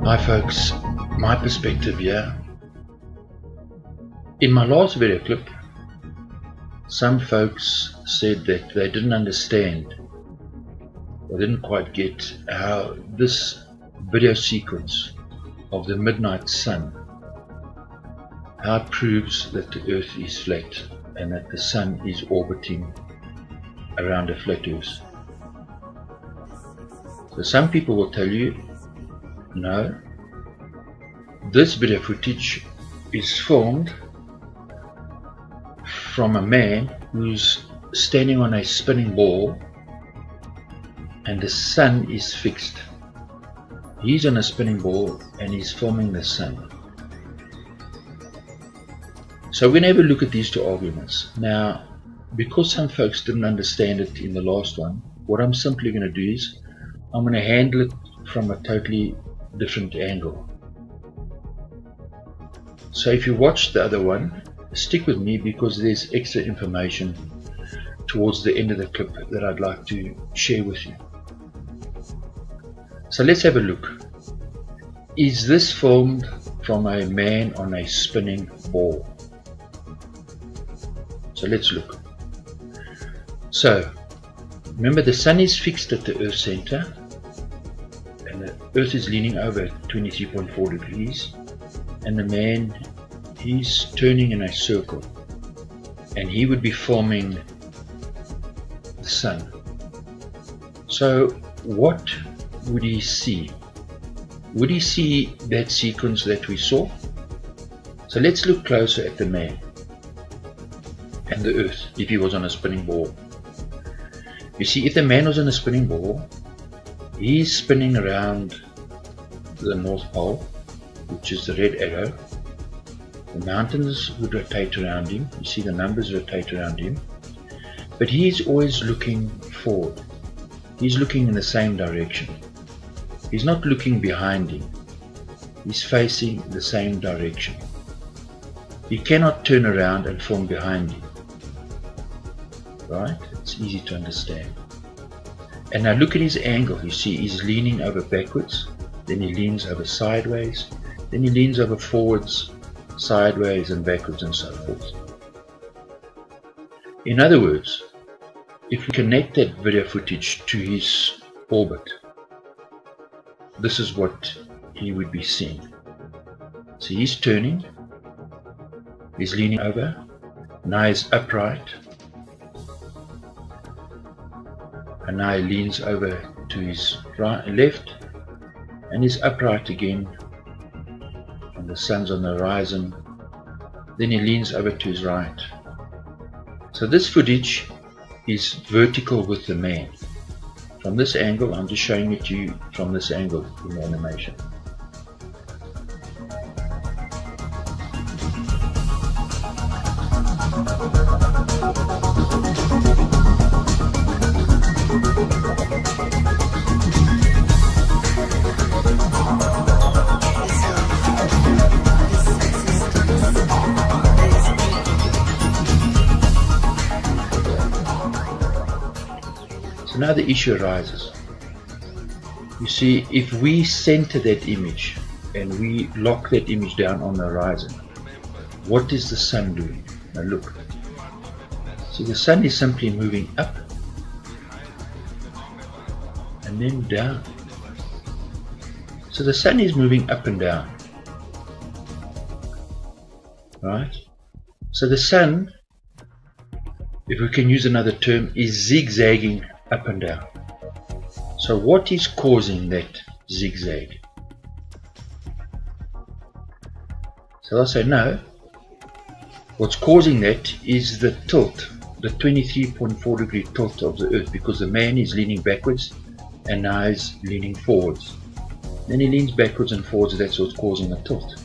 Hi folks, my perspective here. In my last video clip, some folks said that they didn't understand or didn't quite get how this video sequence of the midnight sun, how it proves that the earth is flat and that the sun is orbiting around a flat earth. So some people will tell you, no, this video footage is filmed from a man who's standing on a spinning ball and the sun is fixed. He's on a spinning ball and he's filming the sun. So we're going to have a look at these two arguments. Now, because some folks didn't understand it in the last one, what I'm simply going to do is I'm going to handle it from a totally different angle. So if you watch the other one, stick with me because there's extra information towards the end of the clip that I'd like to share with you. So let's have a look. Is this filmed from a man on a spinning ball? So let's look. So remember, the sun is fixed at the Earth center and the Earth is leaning over 23.4 degrees, and the man, he's turning in a circle and he would be forming the sun. So what would he see? Would he see that sequence that we saw? So let's look closer at the man and the earth if he was on a spinning ball. You see, if the man was on a spinning ball, he's spinning around the North Pole, which is the red arrow. The mountains would rotate around him. You see the numbers rotate around him. But he's always looking forward. He's looking in the same direction. He's not looking behind him. He's facing the same direction. He cannot turn around and form behind him. Right? It's easy to understand. And now look at his angle. You see he's leaning over backwards, then he leans over sideways, then he leans over forwards, sideways and backwards and so forth. In other words, if we connect that video footage to his orbit, this is what he would be seeing. So he's turning, he's leaning over, now he's upright, and now he leans over to his right, left, and he's upright again, and the sun's on the horizon. Then he leans over to his right. So this footage is vertical with the man. From this angle, I'm just showing it to you from this angle in the animation. So now the issue arises. You see, if we center that image and we lock that image down on the horizon, what is the sun doing? Now look. See, the sun is simply moving up and then down. So the sun is moving up and down. Right? So the sun, if we can use another term, is zigzagging up and down. So what is causing that zigzag? So I'll say no. What's causing that is the tilt, the 23.4 degree tilt of the earth, because the man is leaning backwards and now he's leaning forwards. Then he leans backwards and forwards, that's what's causing the tilt.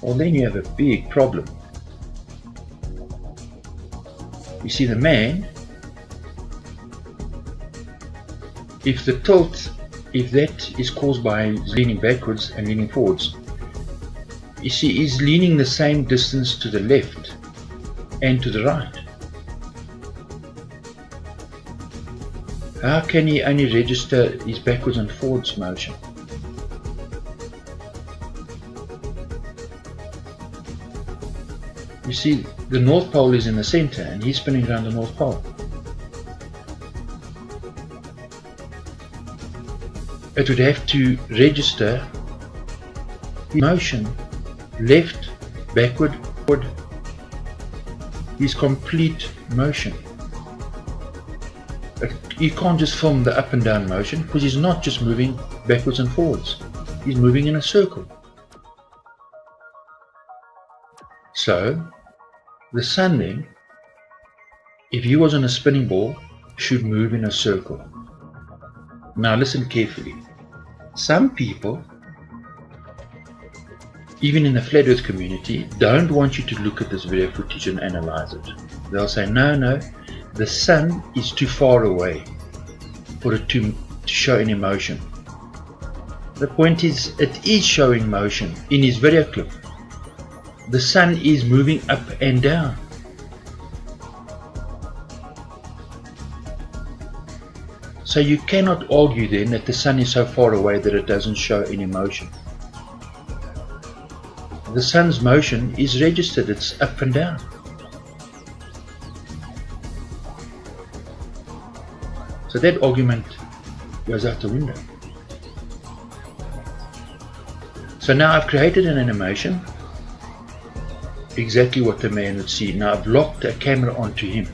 Well, then you have a big problem. You see, the man, if the tilt, if that is caused by leaning backwards and leaning forwards, you see he's leaning the same distance to the left and to the right. How can he only register his backwards and forwards motion? You see, the North Pole is in the center and he's spinning around the North Pole. It would have to register motion, left, backward, forward, his complete motion. You can't just film the up and down motion because he's not just moving backwards and forwards. He's moving in a circle. So, the sun then, if he was on a spinning ball, should move in a circle. Now listen carefully. Some people, even in the flat earth community, don't want you to look at this video footage and analyze it. They'll say, no, the sun is too far away for it to show any motion. The point is, it is showing motion in his video clip. The sun is moving up and down. So you cannot argue then that the sun is so far away that it doesn't show any motion. The sun's motion is registered, it's up and down. So that argument goes out the window. So now I've created an animation, exactly what the man would see. Now I've locked a camera onto him.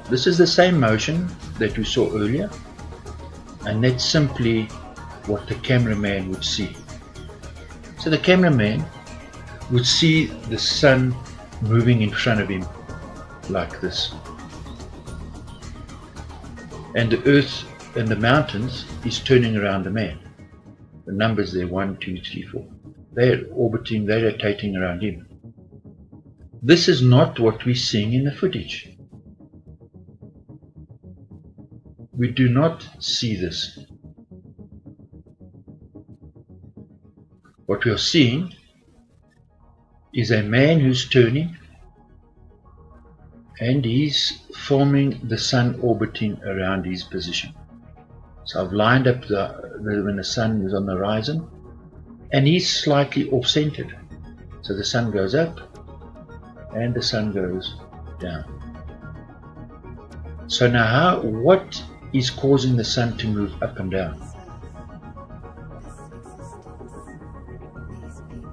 This is the same motion that we saw earlier, and that's simply what the cameraman would see. So the cameraman would see the sun moving in front of him like this, and the earth and the mountains is turning around the man. The numbers there, 1, 2, 3, 4, they're orbiting, they're rotating around him. This is not what we're seeing in the footage. We do not see this. What we are seeing is a man who's turning, and he's filming the sun orbiting around his position. So I've lined up when the sun is on the horizon, and he's slightly off-centered. So the sun goes up and the sun goes down. So now what is causing the sun to move up and down?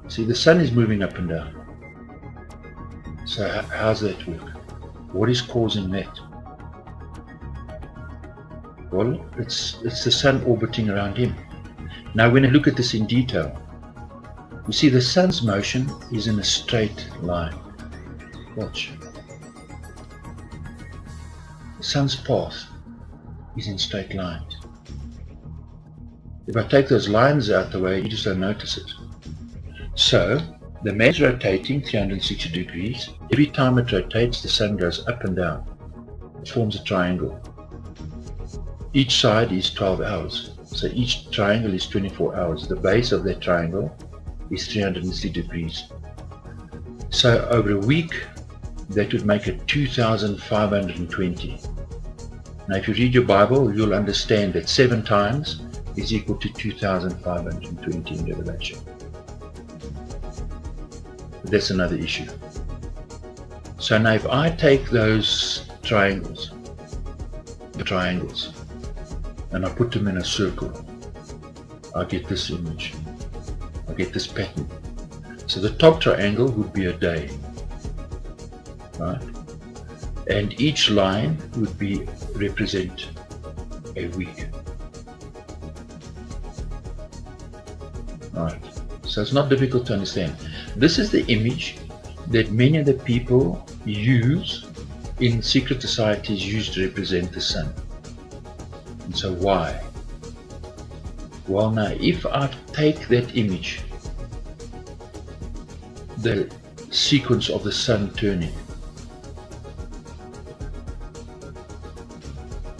See, the sun is moving up and down. So how's that work? What is causing that? Well, it's the sun orbiting around him. Now when I look at this in detail, you see the sun's motion is in a straight line. Watch. The sun's path is in straight lines. If I take those lines out the way, you just don't notice it. So the man's rotating 360 degrees. Every time it rotates, the sun goes up and down. It forms a triangle. Each side is 12 hours. So each triangle is 24 hours. The base of that triangle is 360 degrees. So over a week, that would make it 2,520. Now if you read your Bible, you'll understand that 7 times is equal to 2,520 in Revelation. But that's another issue. So now if I take those triangles, and I put them in a circle, I get this image. I get this pattern. So the top triangle would be a day, right? And each line would represent a week. Right. So it's not difficult to understand. This is the image that many of the people use in secret societies, used to represent the sun. And so why? Well, now if I take that image, the sequence of the sun turning,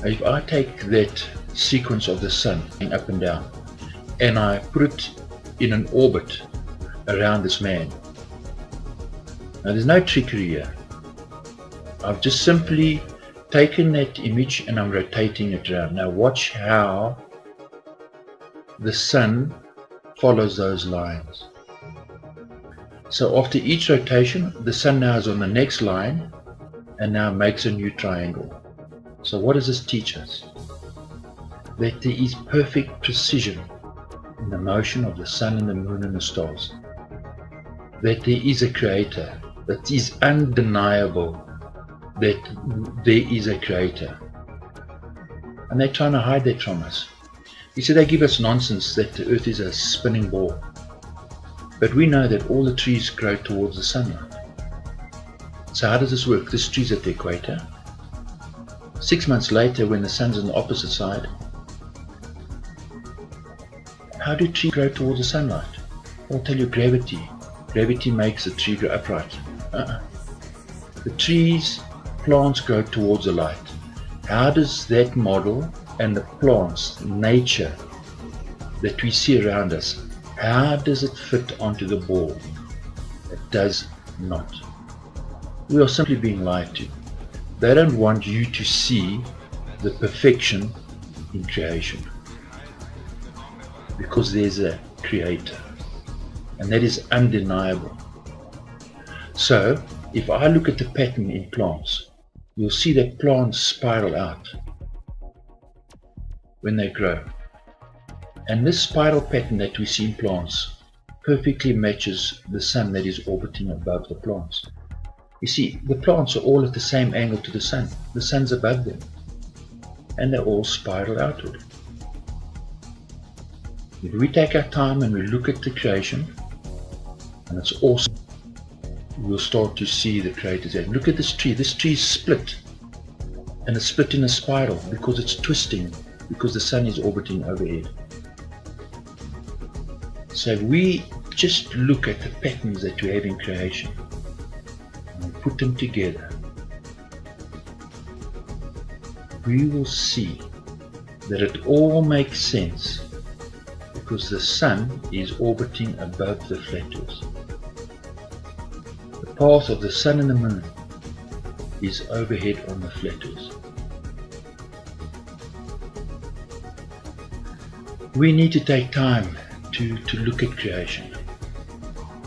if I take that sequence of the sun up and down and I put it in an orbit around this man, now there's no trickery here. I've just simply taken that image and I'm rotating it around. Now watch how the sun follows those lines. So after each rotation, the sun now is on the next line and now makes a new triangle. So what does this teach us? That there is perfect precision in the motion of the sun and the moon and the stars. That there is a creator. That is undeniable that there is a creator. And they're trying to hide that from us. You see, they give us nonsense that the earth is a spinning ball. But we know that all the trees grow towards the sunlight. So how does this work? This tree's at the equator. 6 months later, when the sun's on the opposite side, how do trees grow towards the sunlight? I'll tell you, gravity. Gravity makes the tree grow upright. The trees, plants grow towards the light. How does that model and the plants, nature that we see around us, how does it fit onto the ball? It does not. We are simply being lied to. They don't want you to see the perfection in creation. Because there's a creator. And that is undeniable. So, if I look at the pattern in plants, you'll see that plants spiral out when they grow. And this spiral pattern that we see in plants perfectly matches the sun that is orbiting above the plants. You see, the plants are all at the same angle to the sun. The sun's above them. And they all spiral outward. If we take our time and we look at the creation, and it's awesome, we'll start to see the creator's hand. Look at this tree. This tree is split. And it's split in a spiral because it's twisting, because the sun is orbiting overhead. So if we just look at the patterns that we have in creation and put them together, we will see that it all makes sense because the sun is orbiting above the flat earth. The path of the sun and the moon is overhead on the flat earth. We need to take time to look at creation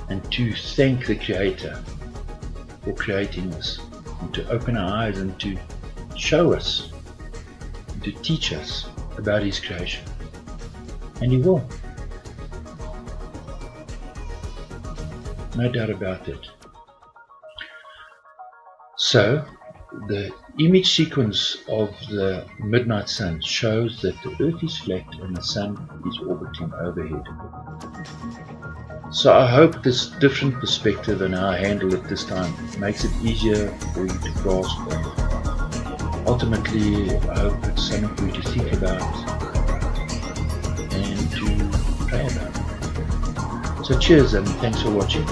and to thank the Creator for creating us, and to open our eyes and to show us, and to teach us about His creation. And He will. No doubt about it. So, the image sequence of the midnight sun shows that the earth is flat and the sun is orbiting overhead. So I hope this different perspective and how I handle it this time makes it easier for you to grasp it. Ultimately, I hope it's something for you to think about and to pray about. So cheers and thanks for watching.